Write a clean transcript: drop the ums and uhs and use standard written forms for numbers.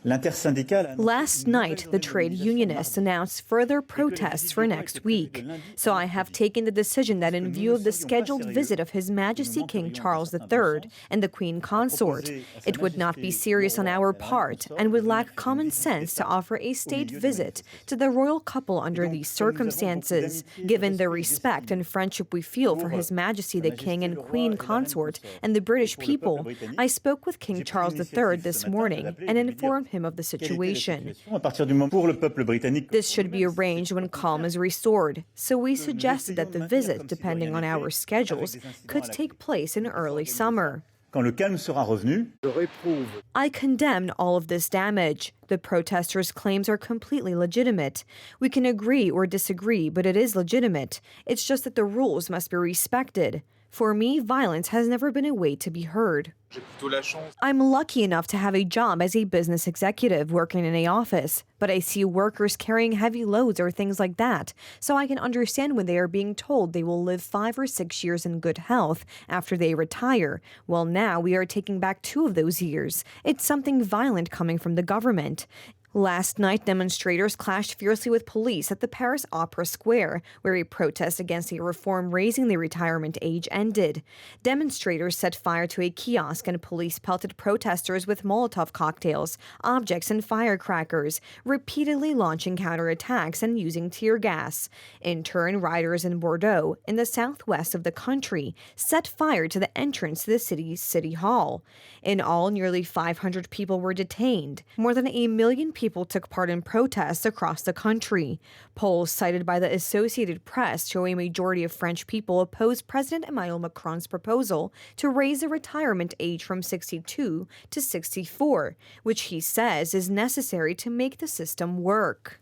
Last night, the trade unionists announced further protests for next week. So I have taken the decision that in view of the scheduled visit of His Majesty King Charles III and the Queen Consort, it would not be serious on our part and would lack common sense to offer a state visit to the royal couple under these circumstances. Given the respect and friendship we feel for His Majesty the King and Queen Consort and the British people, I spoke with King Charles III this morning and informed him of the situation. This should be arranged when calm is restored, so we suggested that the visit, depending on our schedules, could take place in early summer. I condemn all of this damage. The protesters' claims are completely legitimate. We can agree or disagree, but it is legitimate. It's just that the rules must be respected. For me, violence has never been a way to be heard. I'm lucky enough to have a job as a business executive working in an office, but I see workers carrying heavy loads or things like that, so I can understand when they are being told they will live 5 or 6 years in good health after they retire. Well, now we are taking back 2 of those years. It's something violent coming from the government. Last night, demonstrators clashed fiercely with police at the Paris Opera Square, where a protest against a reform raising the retirement age ended. Demonstrators set fire to a kiosk and police pelted protesters with Molotov cocktails, objects, and firecrackers, repeatedly launching counterattacks and using tear gas. In turn, rioters in Bordeaux, in the southwest of the country, set fire to the entrance to the city's city hall. In all, nearly 500 people were detained. More than 1 million people took part in protests across the country. Polls cited by the Associated Press show a majority of French people oppose President Emmanuel Macron's proposal to raise the retirement age from 62 to 64, which he says is necessary to make the system work.